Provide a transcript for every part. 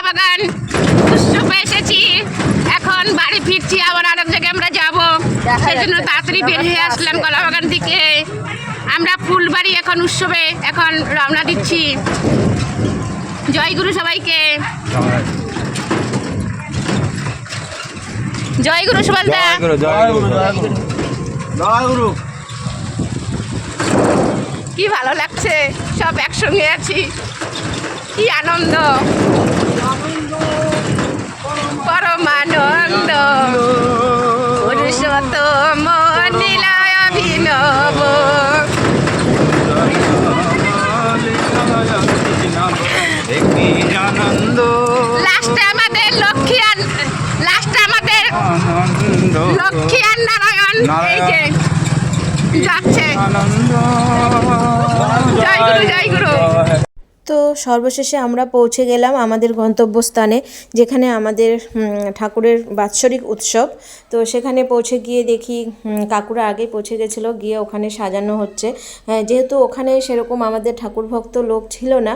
কলাবাগান উৎসবে এসেছি, এখন বাড়ি ফিরছি, আবার আরেক জায়গায় আমরা যাবো, সেই জন্য তাড়াতাড়ি বের হয়ে আসলাম কলাবাগান থেকে। আমরা ফুলবাড়ি এখন উৎসবে এখন রওনা দিচ্ছি। জয়গুরু সবাইকে, জয়গুরু সুভাষদা। কি ভালো লাগছে, সব একসঙ্গে আছি, কি আনন্দ, পরমানন্দ। পুরুষোত্তম লীলায় অভিনব, লাস্টে আমাদের লক্ষ্মী আর নারায়ণ এই যে যাচ্ছে। জয় গুরু, জয় গুরু। তো সর্বশেষে আমরা পৌঁছে গেলাম আমাদের গন্তব্যস্থানে, যেখানে আমাদের ঠাকুরের বাৎসরিক উৎসব। তো সেখানে পৌঁছে গিয়ে দেখি কাকুরা আগে পৌঁছে গেছিলো, গিয়ে ওখানে সাজানো হচ্ছে। যেহেতু ওখানে সেরকম আমাদের ঠাকুর ভক্ত লোক ছিল না,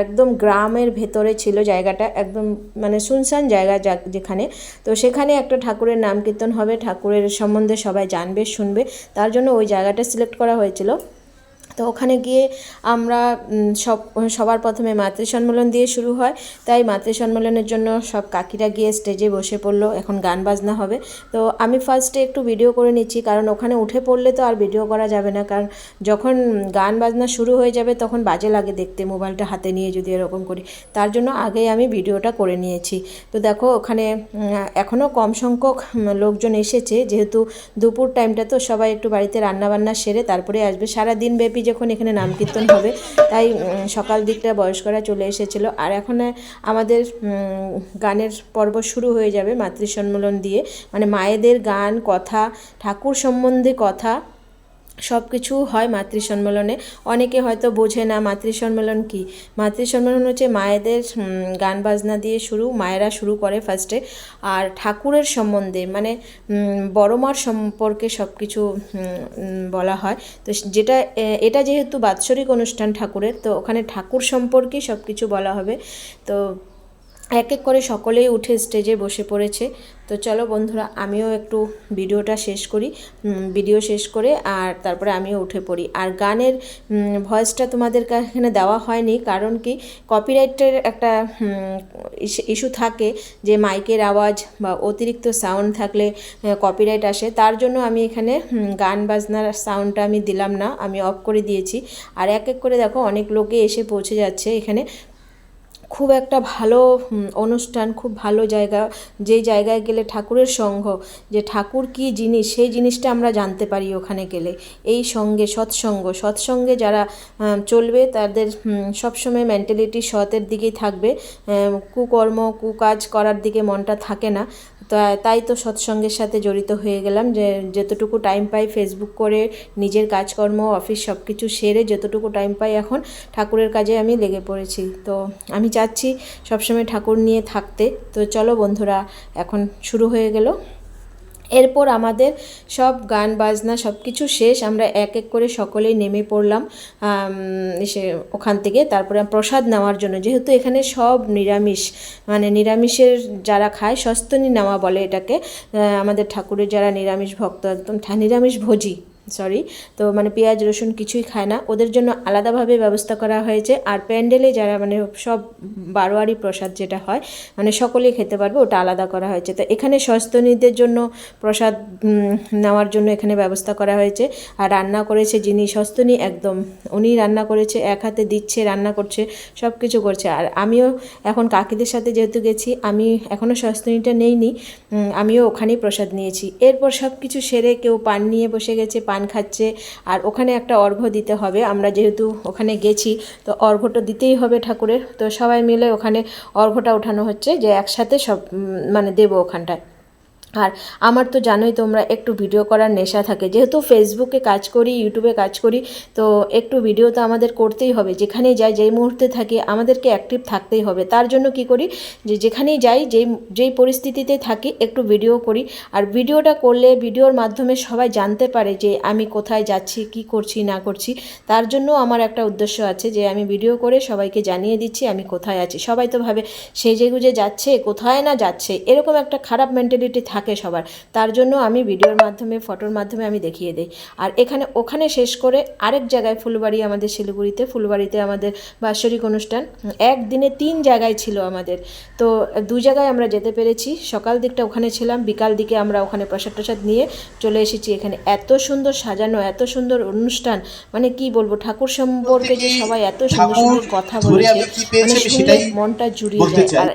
একদম গ্রামের ভেতরে ছিল জায়গাটা, একদম মানে শুনশান জায়গা যেখানে। তো সেখানে একটা ঠাকুরের নাম কীর্তন হবে, ঠাকুরের সম্বন্ধে সবাই জানবে শুনবে, তার জন্য ওই জায়গাটা সিলেক্ট করা হয়েছিল। তো ওখানে গিয়ে আমরা সবার প্রথমে মাতৃ সম্মেলন দিয়ে শুরু হয়, তাই মাতৃ সম্মেলনের জন্য সব কাকিরা গিয়ে স্টেজে বসে পড়লো। এখন গান বাজনা হবে। তো আমি ফার্স্টে একটু ভিডিও করে নিচ্ছি, কারণ ওখানে উঠে পড়লে তো আর ভিডিও করা যাবে না, কারণ যখন গান বাজনা শুরু হয়ে যাবে তখন বাজে লাগে দেখতে, মোবাইলটা হাতে নিয়ে যদি এরকম করি, তার জন্য আগেই আমি ভিডিওটা করে নিয়েছি। তো দেখো ওখানে এখনও কম সংখ্যক লোকজন এসেছে, যেহেতু দুপুর টাইমটা, তো সবাই একটু বাড়িতে রান্নাবান্না সেরে তারপরে আসবে। সারাদিন ব্যাপী যখন এখানে নাম কীর্তন হবে, তাই সকাল দিকটা বয়স্করা চলে এসেছিলো। আর এখন আমাদের গানের পর্ব শুরু হয়ে যাবে মাতৃ সম্মেলন দিয়ে, মানে মায়েদের গান, কথা, ঠাকুর সম্বন্ধে কথা, সব কিছু হয় মাতৃ সম্মেলনে। অনেকে হয়তো বোঝে না মাতৃ সম্মেলন কী। মাতৃ সম্মেলন হচ্ছে মায়েদের গান বাজনা দিয়ে শুরু, মায়েরা শুরু করে ফার্স্টে, আর ঠাকুরের সম্বন্ধে মানে বড় মার সম্পর্কে সব কিছু বলা হয়। তো এটা যেহেতু বাৎসরিক অনুষ্ঠান ঠাকুরের, তো ওখানে ঠাকুর সম্পর্কেই সব কিছু বলা হবে। তো এক এক করে সকলেই উঠে স্টেজে বসে পড়েছে। তো চলো বন্ধুরা, আমিও একটু ভিডিও শেষ করে আর তারপরে আমিও উঠে পড়ি। আর গানের ভয়েসটা তোমাদের এখানে দেওয়া হয়নি, কারণ কি কপিরাইটের একটা ইস্যু থাকে, যে মাইকের আওয়াজ বা অতিরিক্ত সাউন্ড থাকলে কপিরাইট আসে, তার জন্য আমি এখানে গান বাজনার সাউন্ডটা আমি দিলাম না, আমি অফ করে দিয়েছি। আর এক এক করে দেখো অনেক লোকে এসে পৌঁছে যাচ্ছে এখানে। খুব একটা ভালো অনুষ্ঠান, খুব ভালো জায়গা, যেই জায়গায় গেলে ঠাকুরের সঙ্গ, যে ঠাকুর কী জিনিস সেই জিনিসটা আমরা জানতে পারি ওখানে গেলে। এই সঙ্গে সৎসঙ্গে যারা চলবে, তাদের সবসময় মেন্টালিটি সতের দিকেই থাকবে, কুকর্ম কুকাজ করার দিকে মনটা থাকে না। তাই তো সৎসঙ্গের সাথে জড়িত হয়ে গেলাম, যে যতটুকু টাইম পাই ফেসবুক করে নিজের কাজকর্ম অফিস সব কিছু সেরে যতটুকু টাইম পাই এখন ঠাকুরের কাজে আমি লেগে পড়েছি। তো আমি চাচ্ছি সবসময় ঠাকুর নিয়ে থাকতে। তো চলো বন্ধুরা, এখন শুরু হয়ে গেল। এরপর আমাদের সব গান বাজনা সব কিছু শেষ, আমরা এক এক করে সকলেই নেমে পড়লাম ওখান থেকে। তারপরে প্রসাদ নেওয়ার জন্য, যেহেতু এখানে সব নিরামিষ, মানে নিরামিষের যারা খায় সস্তনী নেওয়া বলে এটাকে, আমাদের ঠাকুরের যারা নিরামিষ ভক্ত, একদম নিরামিষ ভোজী, তো মানে পেঁয়াজ রসুন কিছুই খায় না, ওদের জন্য আলাদাভাবে ব্যবস্থা করা হয়েছে। আর প্যান্ডেলে যারা মানে সব বারোয়ারি প্রসাদ যেটা হয়, মানে সকলেই খেতে পারবে, ওটা আলাদা করা হয়েছে। তো এখানে সস্তনীদের জন্য প্রসাদ নেওয়ার জন্য এখানে ব্যবস্থা করা হয়েছে। আর রান্না করেছে যিনি সস্তনী, একদম উনি রান্না করেছে, এক হাতে দিচ্ছে, রান্না করছে, সব কিছু করছে। আর আমিও এখন কাকিদের সাথে যেহেতু গেছি, আমি এখনও সস্তনীটা নেইনি, আমিও ওখানেই প্রসাদ নিয়েছি। এরপর সব কিছু সেরে কেউ পান নিয়ে বসে গেছে, পান খাচ্ছে। আর ওখানে একটা অর্ঘ্য দিতে হবে, আমরা যেহেতু ওখানে গেছি তো অর্ঘ্যটা দিতেই হবে ঠাকুরের। তো সবাই মিলে ওখানে অর্ঘ্যটা ওঠানো হচ্ছে, যে একসাথে সব মানে দেবো ওখানটায়। আর আমার তো জানোই তোমরা একটু ভিডিও করার নেশা থাকে, যেহেতু ফেসবুকে কাজ করি, ইউটিউবে কাজ করি, তো একটু ভিডিও তো আমাদের করতেই হবে। যেখানেই যাই, যেই মুহূর্তে থাকি, আমাদেরকে অ্যাক্টিভ থাকতেই হবে। তার জন্য কি করি, যে যেখানেই যাই, যেই পরিস্থিতিতে থাকি, একটু ভিডিও করি। আর ভিডিওটা করলে ভিডিওর মাধ্যমে সবাই জানতে পারে যে আমি কোথায় যাচ্ছি, কি করছি না করছি। তার জন্য আমার একটা উদ্দেশ্য আছে যে আমি ভিডিও করে সবাইকে জানিয়ে দিচ্ছি আমি কোথায় আছি। সবাই তো ভাবে সেজেগুজে যাচ্ছে, কোথায় না যাচ্ছে, এরকম একটা খারাপ মেন্টালিটি থাকে সবার। তার জন্য আমি ভিডিওর মাধ্যমে, ফটোর মাধ্যমে আমি দেখিয়ে দিই। আর ওখানে শেষ করে আরেক জায়গায়, ফুলবাড়ি, আমাদের শিলিগুড়িতে ফুলবাড়িতে আমাদের বাৎসরিক অনুষ্ঠান একদিনে 3 জায়গায় ছিল আমাদের। তো 2 জায়গায় আমরা যেতে পেরেছি। সকাল দিকটা ওখানে ছিলাম, বিকাল দিকে আমরা ওখানে প্রসাদ টসাদ নিয়ে চলে এসেছি এখানে। এত সুন্দর সাজানো, এত সুন্দর অনুষ্ঠান, মানে কি বলবো, ঠাকুর সম্পর্কে যে সবাই এত সুন্দর সুন্দর কথা বলেছে, মানে শুনলে মনটা জুড়িয়ে যায়। আর